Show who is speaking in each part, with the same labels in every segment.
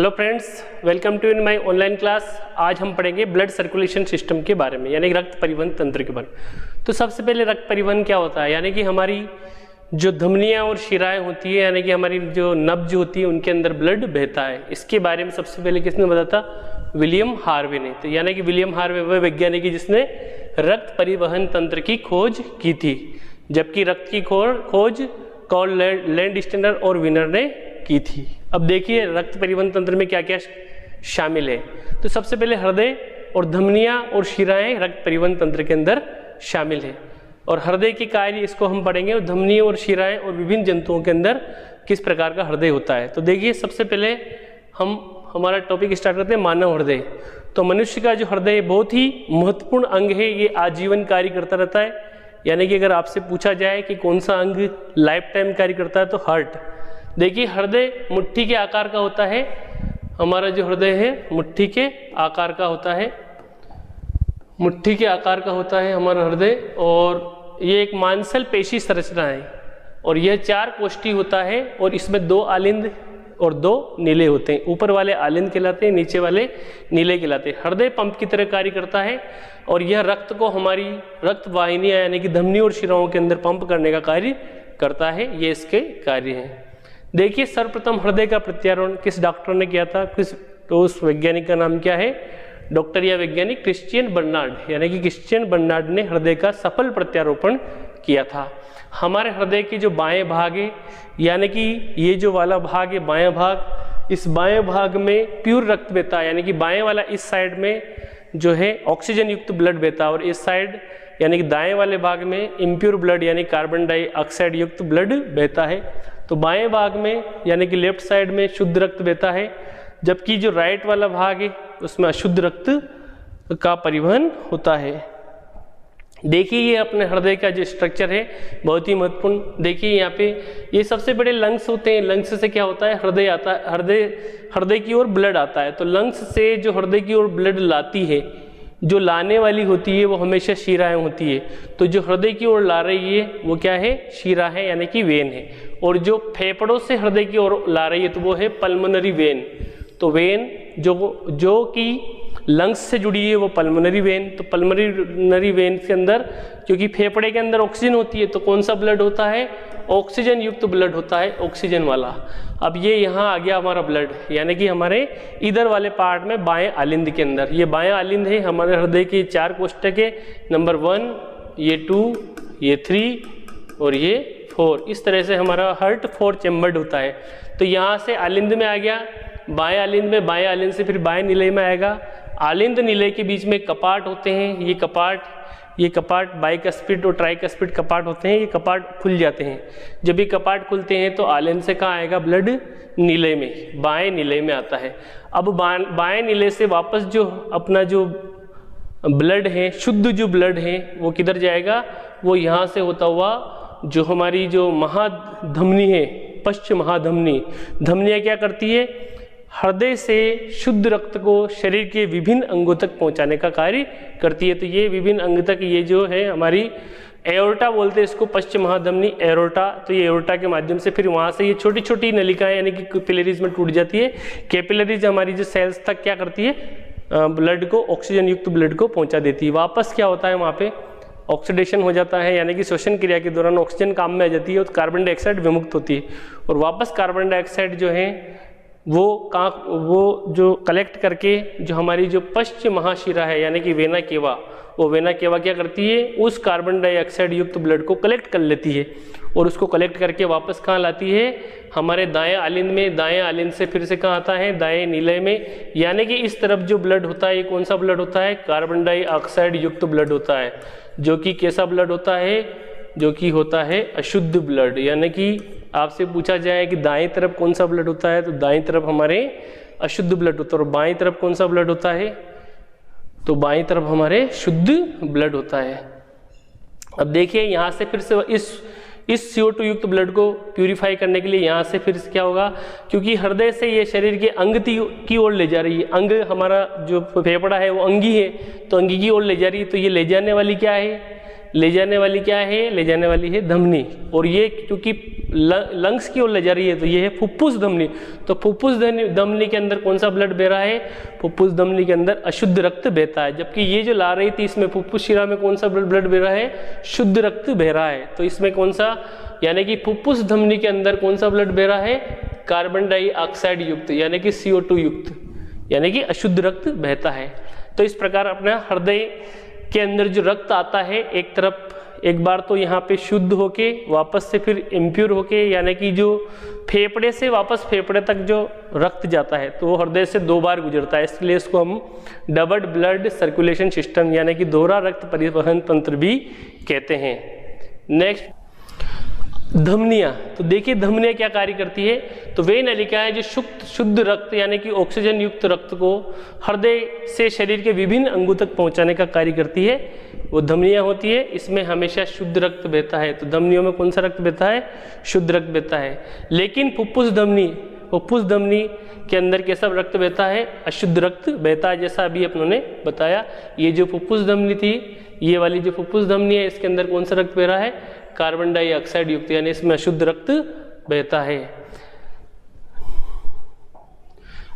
Speaker 1: Hello friends, welcome to in my online class. आज हम पढ़ेंगे ब्लड सर्कुलेशन सिस्टम के बारे में, यानी रक्त परिवहन तंत्र के बारे में। तो सबसे पहले रक्त परिवहन क्या होता है, यानी कि हमारी जो धमनियाँ और शिराएं होती है, यानी कि हमारी जो नब्ज होती है, उनके अंदर ब्लड बहता है। इसके बारे में सबसे पहले किसने बताया था? विलियम हार्वे ने। तो यानी कि विलियम हार्वे वह वैज्ञानिक है जिसने रक्त परिवहन तंत्र की खोज की थी, जबकि रक्त की खोज कॉल लैंडस्टेनर और विनर ने की थी। अब देखिए रक्त परिवहन तंत्र में क्या क्या शामिल है। तो सबसे पहले हृदय और धमनियां और शिराएं रक्त परिवहन तंत्र के अंदर शामिल है। और हृदय के कार्य इसको हम पढ़ेंगे, और धमनियां और शिराएं और विभिन्न जंतुओं के अंदर किस प्रकार का हृदय होता है। तो देखिए सबसे पहले हम हमारा टॉपिक स्टार्ट करते हैं मानव हृदय। तो मनुष्य का जो हृदय बहुत ही महत्वपूर्ण अंग है, ये आजीवन कार्य करता रहता है। यानी कि अगर आपसे पूछा जाए कि कौन सा अंग लाइफ टाइम कार्य करता है, तो हार्ट। देखिए हृदय मुट्ठी के आकार का होता है। हमारा जो हृदय है मुट्ठी के आकार का होता है, मुट्ठी के आकार का होता है हमारा हृदय। और ये एक मांसल पेशी संरचना है, और यह 4 कोष्ठी होता है, और इसमें 2 आलिंद और 2 नीले होते हैं। ऊपर वाले आलिंद कहलाते हैं, नीचे वाले नीले कहलाते हैं। हृदय पंप की तरह कार्य करता है, और यह रक्त को हमारी रक्त वाहिनियां यानी कि धमनी और शिराओं के अंदर पंप करने का कार्य करता है। ये इसके कार्य हैं। देखिए सर्वप्रथम हृदय का प्रत्यारोपण किस डॉक्टर ने किया था, तो उस वैज्ञानिक का नाम क्या है? डॉक्टर या वैज्ञानिक क्रिश्चियन बर्नार्ड। यानी कि क्रिश्चियन बर्नार्ड ने हृदय का सफल प्रत्यारोपण किया था। हमारे हृदय के जो बाएं भाग है, यानी कि ये जो वाला भाग है बायां भाग, इस बाएं भाग में प्योर रक्त बहता है। यानी कि बाएं वाला इस साइड में जो है ऑक्सीजन युक्त ब्लड बहता है, और इस साइड यानी कि दाएं वाले भाग में इम्प्योर ब्लड यानी कार्बन डाइऑक्साइड युक्त ब्लड बहता है। तो बाएं भाग में यानी कि लेफ्ट साइड में शुद्ध रक्त बहता है, जबकि जो राइट वाला भाग है उसमें अशुद्ध रक्त का परिवहन होता है। देखिए ये अपने हृदय का जो स्ट्रक्चर है बहुत ही महत्वपूर्ण। देखिए यहाँ पे ये सबसे बड़े लंग्स होते हैं। लंग्स से क्या होता है? हृदय आता है, हृदय की ओर ब्लड आता है। तो लंग्स से जो हृदय की ओर ब्लड लाती है, जो लाने वाली होती है वो हमेशा शिराएं होती है। तो जो हृदय की ओर ला रही है वो क्या है? शिरा है, यानी कि वेन है। और जो फेफड़ों से हृदय की ओर ला रही है तो वो है पल्मोनरी वेन। तो वेन जो कि लंग्स से जुड़ी है वो पल्मोनरी वेन। तो पल्मोनरी वेन के अंदर, क्योंकि फेफड़े के अंदर ऑक्सीजन होती है, तो कौन सा ब्लड होता है? ऑक्सीजन युक्त ब्लड होता है, ऑक्सीजन वाला। अब ये यहाँ आ गया हमारा ब्लड, यानी कि हमारे इधर वाले पार्ट में बाएं आलिंद के अंदर। ये बाएं आलिंद है हमारे हृदय के 4 कोष्ठक है, नंबर 1, ये 2, ये 3 और ये 4। इस तरह से हमारा हार्ट 4 चैम्बर्ड होता है। तो यहाँ से आलिंद में आ गया, बाएं आलिंद में, बाएं आलिंद से फिर बाएं नीले में आएगा। आलिंद नीले के बीच में कपाट होते हैं। ये कपाट बाइकस्पिड और ट्राइकस्पिड कपाट होते हैं। ये कपाट खुल जाते हैं। जब ये कपाट खुलते हैं तो आलिंद से कहाँ आएगा? ब्लड नीले में, बाएं नीले में आता है। अब बाएं नीले से वापस जो अपना जो ब्लड है, शुद्ध जो ब्लड है, वो किधर जाएगा? वो यहाँ से होता हुआ जो हमारी जो महाधमनी है, पश्च महाधमनी, धमनियाँ क्या करती है? हृदय से शुद्ध रक्त को शरीर के विभिन्न अंगों तक पहुंचाने का कार्य करती है। तो ये विभिन्न अंग तक, ये जो है हमारी एओर्टा बोलते हैं इसको, पश्चिम महाधमनी एओर्टा। तो ये एओर्टा के माध्यम से फिर वहाँ से ये छोटी छोटी नलिकाएं यानी कि कैपिलरीज में टूट जाती है। कैपिलरीज हमारी जो सेल्स तक क्या करती है? ब्लड को, ऑक्सीजन युक्त ब्लड को पहुँचा देती है। वापस क्या होता है? वहाँ पे ऑक्सीडेशन हो जाता है, यानी कि श्वसन क्रिया के दौरान ऑक्सीजन काम में आ जाती है और कार्बन डाइऑक्साइड विमुक्त होती है। और वापस कार्बन डाइऑक्साइड जो है वो जो कलेक्ट करके जो हमारी जो पश्च महाशिरा है यानी कि वेना केवा, वो वेना केवा क्या करती है? उस कार्बन डाइऑक्साइड युक्त ब्लड को कलेक्ट कर लेती है, और उसको कलेक्ट करके वापस कहाँ लाती है? हमारे दाएं आलिंद में। दाएं आलिंद से फिर से कहाँ आता है? दाएं नीले में। यानी कि इस तरफ जो ब्लड होता है, ये कौन सा ब्लड होता है? कार्बन डाइऑक्साइड युक्त ब्लड होता है, जो कि कैसा ब्लड होता है? जो कि होता है अशुद्ध ब्लड। यानी कि आपसे पूछा जाए कि दाएं तरफ कौन सा ब्लड होता है, तो दाएं तरफ हमारे अशुद्ध ब्लड होता है। और बाएं तरफ कौन सा ब्लड होता है? तो बाएं तरफ हमारे शुद्ध ब्लड होता है। अब देखिए यहाँ से फिर से इस CO2 युक्त ब्लड को प्यूरिफाई करने के लिए यहाँ से फिर से क्या होगा? क्योंकि हृदय से ये शरीर के अंग की ओर ले जा रही है। अंग हमारा जो फेफड़ा है वो अंगी है, तो अंगी की ओर ले जा रही है। तो ये ले जाने वाली क्या है? ले जाने वाली क्या है, ले जाने वाली है धमनी, और ये क्योंकि लंग्स की ओर ले जा रही है तो ये है फुफ्फुस धमनी। तो फुफ्फुस धमनी के अंदर कौन सा ब्लड बह रहा है, फुफ्फुस धमनी के अंदर अशुद्ध रक्त बहता है, जबकि ये जो ला रही थी इसमें फुफ्फुस शिरा में कौन सा ब्लड बह रहा है, शुद्ध रक्त बह रहा है। तो इसमें कौन सा, यानी कि फुफ्फुस धमनी के अंदर कौन सा ब्लड बह रहा है, कार्बन डाइऑक्साइड युक्त यानी कि CO2 युक्त, यानी कि अशुद्ध रक्त बहता है। तो इस प्रकार अपना हृदय के अंदर जो रक्त आता है एक तरफ, एक बार तो यहाँ पे शुद्ध होके वापस से फिर इम्प्योर होके, यानी कि जो फेफड़े से वापस फेफड़े तक जो रक्त जाता है तो वो हृदय से 2 बार गुजरता है, इसलिए इसको हम डबल ब्लड सर्कुलेशन सिस्टम यानी कि दोहरा रक्त परिवहन तंत्र भी कहते हैं। नेक्स्ट धमनियाँ, तो देखिए धमनियाँ क्या कार्य करती है, तो वे नलिकाएं जो शुद्ध रक्त यानी कि ऑक्सीजन युक्त रक्त को हृदय से शरीर के विभिन्न अंगों तक पहुंचाने का कार्य करती है, वो धमनियाँ होती है। इसमें हमेशा शुद्ध रक्त बहता है, तो धमनियों में कौन सा रक्त बहता है, शुद्ध रक्त बहता है। लेकिन फुफ्फुस धमनी के अंदर कैसा रक्त बहता है, अशुद्ध रक्त बहता है, जैसा अभी अपनों ने बताया। ये जो फुफ्फुस धमनी थी, ये वाली जो फुफ्फुस धमनी है, इसके अंदर कौन सा रक्त बह रहा है, कार्बन डाइऑक्साइड युक्त, यानी इसमें अशुद्ध रक्त बहता है।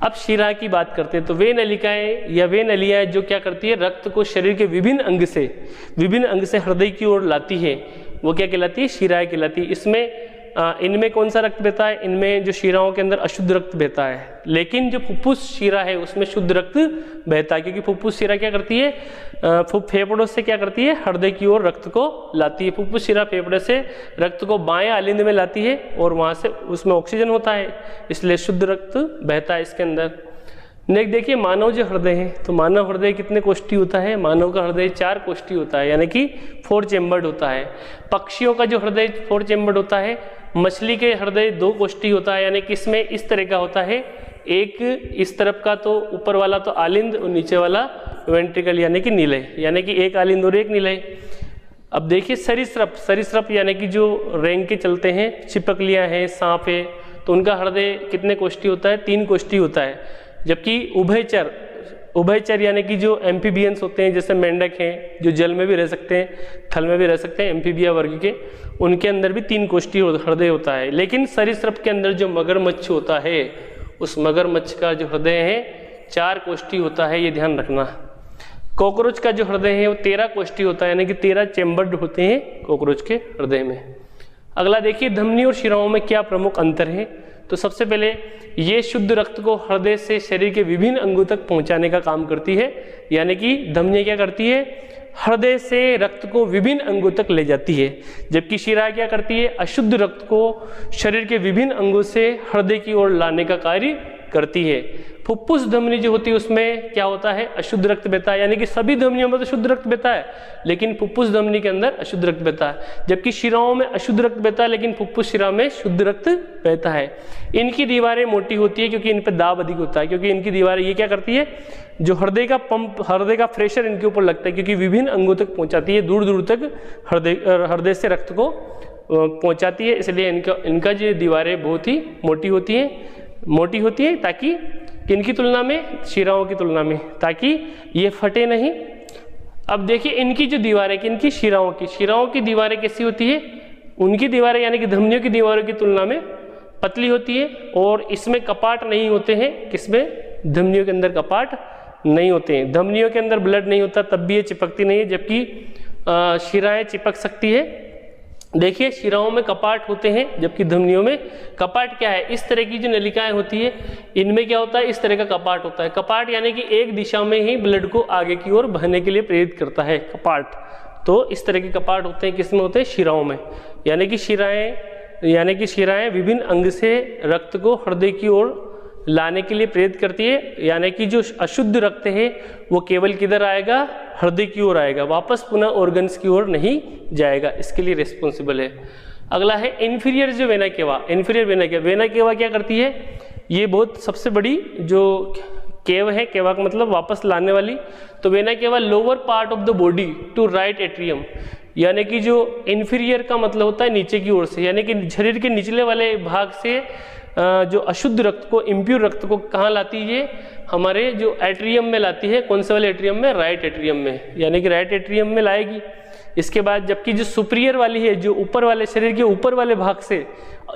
Speaker 1: अब शिरा की बात करते हैं, तो वे नलिकाएं या वे नलियां जो क्या करती है, रक्त को शरीर के विभिन्न अंग से हृदय की ओर लाती है, वो क्या कहलाती है, शिराएं कहलाती है। इसमें इनमें कौन सा रक्त बहता है, इनमें जो शिराओं के अंदर अशुद्ध रक्त बहता है, लेकिन जो फुफ्फुस शिरा है उसमें शुद्ध रक्त बहता है, क्योंकि फुफ्फुस शिरा क्या करती है, फेफड़ों से क्या करती है, हृदय की ओर रक्त को लाती है। फुफ्फुस शिरा फेफड़े से रक्त को बाएं आलिंद में लाती है और वहां से उसमें ऑक्सीजन होता है, इसलिए शुद्ध रक्त बहता है इसके अंदर। नेक्स्ट देखिए मानव जो हृदय है, तो मानव हृदय कितने कोष्ठी होता है, मानव का हृदय 4 कोष्ठी होता है, यानी कि 4 चेम्बर्ड होता है। पक्षियों का जो हृदय 4 चेम्बर्ड होता है, मछली के हृदय 2 कोष्ठी होता है, यानी कि इसमें इस तरह का होता है, एक इस तरफ का तो ऊपर वाला तो आलिंद और नीचे वाला वेंट्रिकल यानी कि निलय, यानी कि एक आलिंद और एक निलय। अब देखिए सरीसृप यानी कि जो रेंग के चलते हैं, छिपकलियां हैं, सांप है, तो उनका हृदय कितने कोष्ठी होता है, 3 कोष्ठी होता है। जबकि उभयचर यानी कि जो एम्फीबियंस होते हैं, जैसे मेंढक हैं जो जल में भी रह सकते हैं, थल में भी रह सकते हैं, एम्फीबिया वर्ग के, उनके अंदर भी 3 कोष्ठी हृदय होता है। लेकिन सरीसृप के अंदर जो मगरमच्छ होता है, उस मगरमच्छ का जो हृदय है 4 कोष्ठी होता है, ये ध्यान रखना। कॉकरोच का जो हृदय है वो 13 कोष्ठी होता है, यानी कि 13 चेम्बर्ड होते हैं कॉकरोच के हृदय में। अगला देखिए धमनी और शिराओं में क्या प्रमुख अंतर है, तो सबसे पहले ये शुद्ध रक्त को हृदय से शरीर के विभिन्न अंगों तक पहुंचाने का काम करती है, यानी कि धमनियां क्या करती है, हृदय से रक्त को विभिन्न अंगों तक ले जाती है, जबकि शिरा क्या करती है, अशुद्ध रक्त को शरीर के विभिन्न अंगों से हृदय की ओर लाने का कार्य करती है। फुफ्फुस धमनी जो होती है उसमें क्या होता है, अशुद्ध रक्त बहता है, यानी कि सभी धमनियों में तो शुद्ध रक्त बहता है, लेकिन फुफ्फुस धमनी के अंदर अशुद्ध रक्त बहता है। जबकि शिराओं में अशुद्ध रक्त बहता है, लेकिन फुफ्फुस शिरा में शुद्ध रक्त बहता है। इनकी दीवारें मोटी होती है क्योंकि इन पर दाब अधिक होता है, क्योंकि इनकी दीवारें ये क्या करती है, जो हृदय का पंप, हृदय का प्रेशर इनके ऊपर लगता है, क्योंकि विभिन्न अंगों तक पहुंचाती है, दूर दूर तक हृदय से रक्त को पहुंचाती है, इसलिए इनका जो दीवारें बहुत ही मोटी होती है ताकि किनकी तुलना में, शिराओं की तुलना में, ताकि ये फटे नहीं। अब देखिए इनकी जो दीवारें, किनकी, शिराओं की दीवारें कैसी होती है, उनकी दीवारें यानी कि धमनियों की दीवारों की तुलना में पतली होती है, और इसमें कपाट नहीं होते हैं, किसमें, धमनियों के अंदर कपाट नहीं होते हैं। धमनियों के अंदर ब्लड नहीं होता तब भी ये चिपकती नहीं है, जबकि शिराएं चिपक सकती है। देखिए शिराओं में कपाट होते हैं, जबकि धमनियों में कपाट क्या है, इस तरह की जो नलिकाएं होती है इनमें क्या होता है, इस तरह का कपाट होता है। कपाट यानी कि एक दिशा में ही ब्लड को आगे की ओर बहने के लिए प्रेरित करता है कपाट। तो इस तरह के कपाट होते हैं, किसमें होते हैं, शिराओं में। यानी कि शिराएं विभिन्न अंग से रक्त को हृदय की ओर लाने के लिए प्रेरित करती है, यानी कि जो अशुद्ध रक्त है वो केवल किधर आएगा, हृदय की ओर आएगा, वापस पुनः ऑर्गन्स की ओर नहीं जाएगा, इसके लिए रिस्पॉन्सिबल है। अगला है इन्फीरियर जो वेना केवा। वेना केवा क्या करती है, ये बहुत सबसे बड़ी जो केव है, केवा का मतलब वापस लाने वाली, तो vena cava lower part of the body to right atrium, यानी कि जो इन्फीरियर का मतलब होता है नीचे की ओर से, यानी कि शरीर के निचले वाले भाग से जो अशुद्ध रक्त को, इम्प्योर रक्त को कहाँ लाती है? हमारे जो एट्रियम में लाती है। कौन से वाले एट्रियम में? राइट एट्रियम में, यानी कि राइट एट्रियम में लाएगी। इसके बाद जबकि जो सुपीरियर वाली है, जो ऊपर वाले शरीर के ऊपर वाले भाग से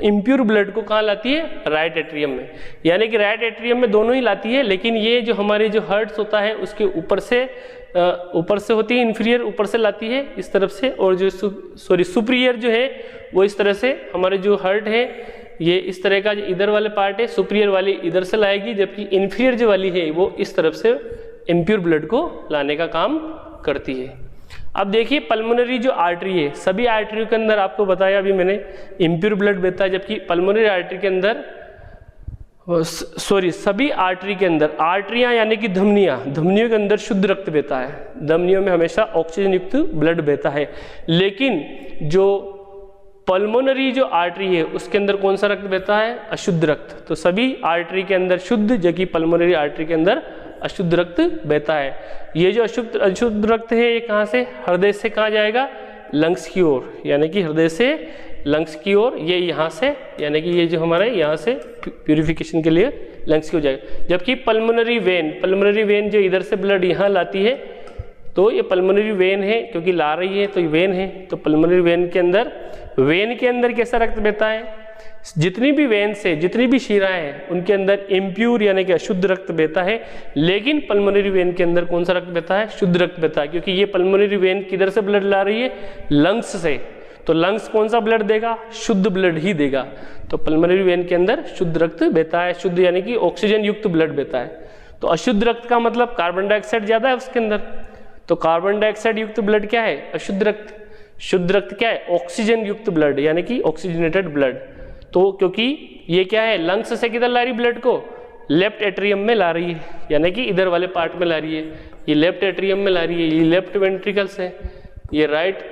Speaker 1: इम्प्योर ब्लड को कहाँ लाती है? राइट एट्रियम में। यानी कि राइट एट्रियम में दोनों ही लाती है, लेकिन ये जो हमारे जो हार्ट्स होता है उसके ऊपर से होती है, इन्फीरियर ऊपर से लाती है इस तरफ से, और जो सुपीरियर जो है वो इस तरह से, हमारे जो हार्ट है ये इस तरह का जो इधर वाले पार्ट है, सुपीरियर वाली इधर से लाएगी, जबकि इन्फीरियर जो वाली है वो इस तरफ से इम्प्योर ब्लड को लाने का काम करती है। अब देखिए पल्मोनरी जो आर्टरी है, सभी आर्टरियों के अंदर आपको बताया अभी मैंने इम्प्योर ब्लड बहता है, जबकि पल्मोनरी आर्टरी के अंदर सभी आर्टरी के अंदर, आर्टरियां यानी कि धमनियों के अंदर शुद्ध रक्त बहता है। धमनियों में हमेशा ऑक्सीजन युक्त ब्लड बहता है, लेकिन जो पल्मोनरी जो आर्टरी है उसके अंदर कौन सा रक्त बहता है? अशुद्ध रक्त। तो सभी आर्टरी के अंदर शुद्ध, जबकि पल्मोनरी आर्टरी के अंदर अशुद्ध रक्त बहता है। ये जो अशुद्ध रक्त है ये कहाँ से? हृदय से कहाँ जाएगा? लंग्स की ओर, यानी कि हृदय से लंग्स की ओर, ये यहाँ से, यानी कि ये जो हमारे यहाँ से प्यूरिफिकेशन के लिए लंग्स की ओर जाएगा। जबकि पल्मोनरी वेन जो इधर से ब्लड यहाँ लाती है, तो ये पल्मोनरी वेन है, क्योंकि ला रही है तो ये वेन है। तो पल्मोनरी वेन के अंदर कैसा रक्त बहता है? जितनी भी वेन से जितनी भी शिराएं हैं उनके अंदर इम्प्योर यानी कि अशुद्ध रक्त बहता है, लेकिन पल्मोनरी वेन के अंदर कौन सा रक्त बहता है? शुद्ध रक्त बहता है, क्योंकि ये पल्मोनरी वेन किधर से ब्लड ला रही है? लंग्स से। तो लंग्स कौन सा ब्लड देगा? शुद्ध ब्लड ही देगा। तो पल्मोनरी वेन के अंदर शुद्ध रक्त बहता है, शुद्ध यानी कि ऑक्सीजन युक्त ब्लड बहता है। तो अशुद्ध रक्त का मतलब कार्बन डाइऑक्साइड ज्यादा है उसके अंदर, तो कार्बन डाइऑक्साइड युक्त ब्लड क्या है? अशुद्ध रक्त। शुद्ध रक्त क्या है? ऑक्सीजन युक्त ब्लड, यानी कि ऑक्सीजनेटेड ब्लड। तो क्योंकि ये क्या है? लंग्स से किधर ला रही ब्लड को? लेफ्ट एट्रियम में ला रही है, यानी कि इधर वाले पार्ट में ला रही है। ये लेफ्ट एट्रियम में ला रही है, ये लेफ्ट वेंट्रिकल्स है, ये राइट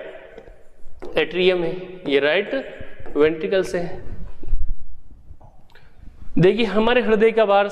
Speaker 1: एट्रियम है, ये राइट वेंट्रिकल्स है। देखिए हमारे हृदय का भार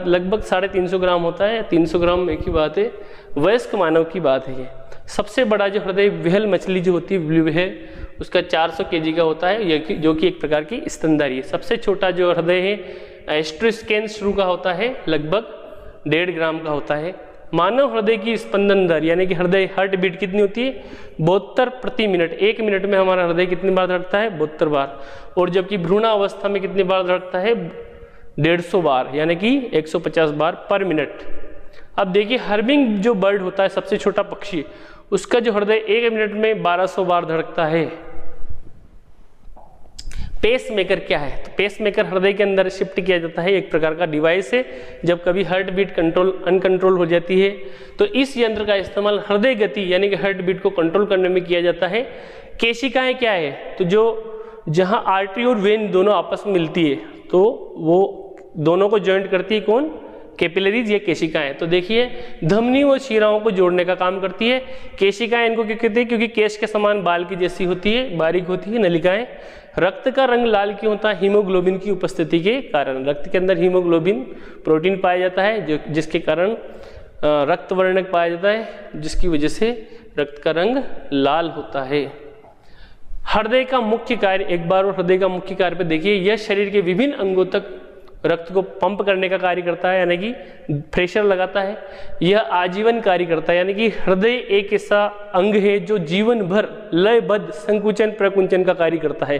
Speaker 1: लगभग 350 ग्राम होता है। 300 ग्राम एक ही बात है, वयस्क मानव की बात है ये। सबसे बड़ा जो हृदय व्हेल मछली जो होती है, ब्लू व्हेल, उसका 400 kg का होता है, जो कि एक प्रकार की स्तनधारी है। सबसे छोटा जो हृदय है एस्ट्रोस्केन शुरू का होता है, लगभग 1.5 ग्राम का होता है। मानव हृदय की स्पंदन दर यानी कि हृदय हार्ट बीट कितनी होती है? 72 प्रति मिनट। 1 मिनट में हमारा हृदय कितनी बार धड़कता है? 72 बार। और जबकि भ्रूणावस्था में कितनी बार धड़कता है? 150 बार, यानी कि 150 बार पर मिनट। अब देखिए हर्मिंग जो बर्ड होता है, सबसे छोटा पक्षी, उसका जो हृदय 1 मिनट में 1200 बार धड़कता है। पेस मेकर क्या है? तो पेस मेकर हृदय के अंदर शिफ्ट किया जाता है, एक प्रकार का डिवाइस है। जब कभी हार्ट बीट अनकंट्रोल हो जाती है तो इस यंत्र का इस्तेमाल हृदय गति यानी कि हार्ट बीट को कंट्रोल करने में किया जाता है। केशिकाएं क्या है? तो जो जहां आर्टरी और वेन दोनों आपस में मिलती है, तो वो दोनों को ज्वाइंट करती है कौन? कैपिलरीज या केशिकाएं। तो देखिए धमनी व शिराओं को जोड़ने का काम करती है। केशिकाएं इनको क्यों कहते हैं? क्योंकि केश के समान बाल की जैसी होती है, बारीक होती है नलिकाएं। रक्त का रंग लाल क्यों होता है? हीमोग्लोबिन की उपस्थिति के कारण। रक्त के अंदर हीमोग्लोबिन प्रोटीन पाया जाता है, जिसके कारण रक्त वर्णक पाया जाता है, जिसकी वजह से रक्त का रंग लाल होता है। हृदय का मुख्य कार्य, एक बार और हृदय का मुख्य कार्य पे देखिए, यह शरीर के विभिन्न अंगों तक रक्त को पंप करने का कार्य करता है, यानी कि प्रेशर लगाता है। यह आजीवन कार्य करता है, यानी कि हृदय एक ऐसा अंग है जो जीवन भर लयबद्ध संकुचन प्रकुंचन का कार्य करता है।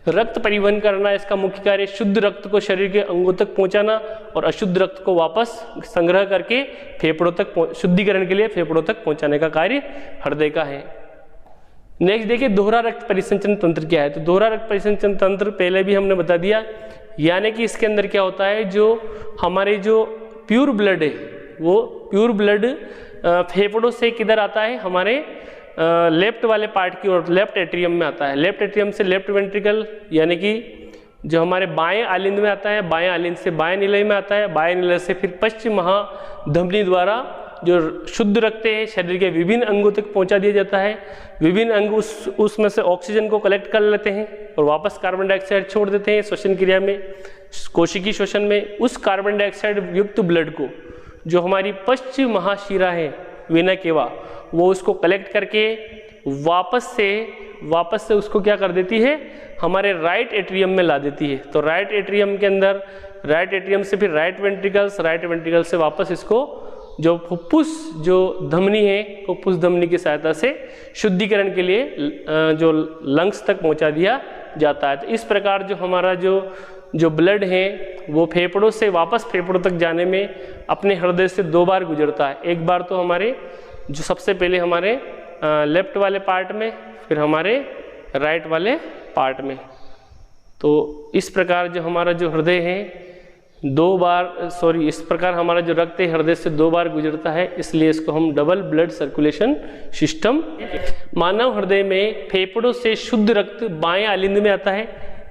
Speaker 1: रक्त परिवहन करना इसका मुख्य कार्य, शुद्ध रक्त को शरीर के अंगों तक पहुंचाना और अशुद्ध रक्त को वापस संग्रह करके फेफड़ों तक शुद्धिकरण के लिए फेफड़ों तक पहुंचाने का कार्य हृदय का है। नेक्स्ट देखिए दोहरा रक्त परिसंचरण तंत्र क्या है? तो दोहरा रक्त परिसंचरण तंत्र पहले भी हमने बता दिया, यानी कि इसके अंदर क्या होता है, जो हमारे जो प्योर ब्लड है, वो प्योर ब्लड फेफड़ों से किधर आता है? हमारे लेफ्ट वाले पार्ट की ओर, लेफ्ट एट्रियम में आता है। लेफ्ट एट्रियम से लेफ्ट वेंट्रिकल, यानी कि जो हमारे बाएं आलिंद में आता है, बाएं आलिंद से बाएं निलय में आता है, बाएं निलय से फिर पश्चिम महाधमनी द्वारा जो शुद्ध रक्त है शरीर के विभिन्न अंगों तक पहुंचा दिया जाता है। विभिन्न अंग उसमें से ऑक्सीजन को कलेक्ट कर लेते हैं और वापस कार्बन डाइऑक्साइड छोड़ देते हैं श्वसन क्रिया में, कोशिकीय श्वसन में। उस कार्बन डाइऑक्साइड युक्त ब्लड को जो हमारी पश्चिम महाशिरा है, वेना केवा, वो उसको कलेक्ट करके वापस से वापस से उसको क्या कर देती है, हमारे राइट एट्रियम में ला देती है। तो राइट एट्रियम के अंदर, राइट एट्रियम से फिर राइट वेंट्रिकल्स, राइट वेंट्रिकल से वापस इसको जो फुफ्फुस जो धमनी है, फुफ्फुस धमनी की सहायता से शुद्धिकरण के लिए जो लंग्स तक पहुंचा दिया जाता है। तो इस प्रकार जो हमारा जो ब्लड है वो फेफड़ों से वापस फेफड़ों तक जाने में अपने हृदय से 2 बार गुजरता है। एक बार तो हमारे जो सबसे पहले हमारे लेफ्ट वाले पार्ट में, फिर हमारे राइट वाले पार्ट में। तो इस प्रकार जो हमारा जो हृदय है इस प्रकार हमारा जो रक्त है हृदय से 2 बार गुजरता है, इसलिए इसको हम डबल ब्लड सर्कुलेशन सिस्टम। मानव हृदय में फेफड़ों से शुद्ध रक्त बाएं आलिंद में आता है,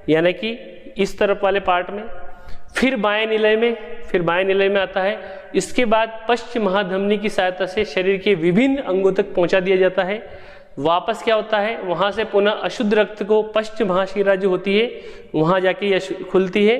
Speaker 1: यानी कि इस तरफ वाले पार्ट में, फिर बाएं निलय में आता है। इसके बाद पश्च महाधमनी की सहायता से शरीर के विभिन्न अंगों तक पहुंचा दिया जाता है। वापस क्या होता है, वहां से पुनः अशुद्ध रक्त को पश्च महाशिरा जो होती है वहां जाके यह खुलती है,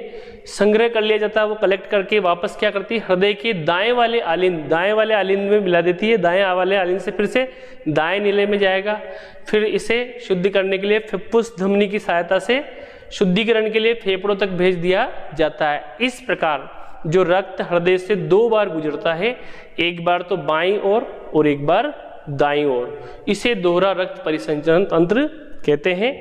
Speaker 1: संग्रह कर लिया जाता है। वो कलेक्ट करके वापस क्या करती है, हृदय के दाएं वाले आलिंद में मिला देती है। दाएं वाले आलिंद से फिर से दाएं निलय में जाएगा। फिर इसे शुद्ध करने के लिए फुफ्फुस धमनी की सहायता से शुद्धिकरण के लिए फेफड़ों तक भेज दिया जाता है। इस प्रकार जो रक्त हृदय से 2 बार गुजरता है, एक बार तो बाईं ओर और एक बार दाईं ओर, इसे दोहरा रक्त परिसंचरण तंत्र कहते हैं।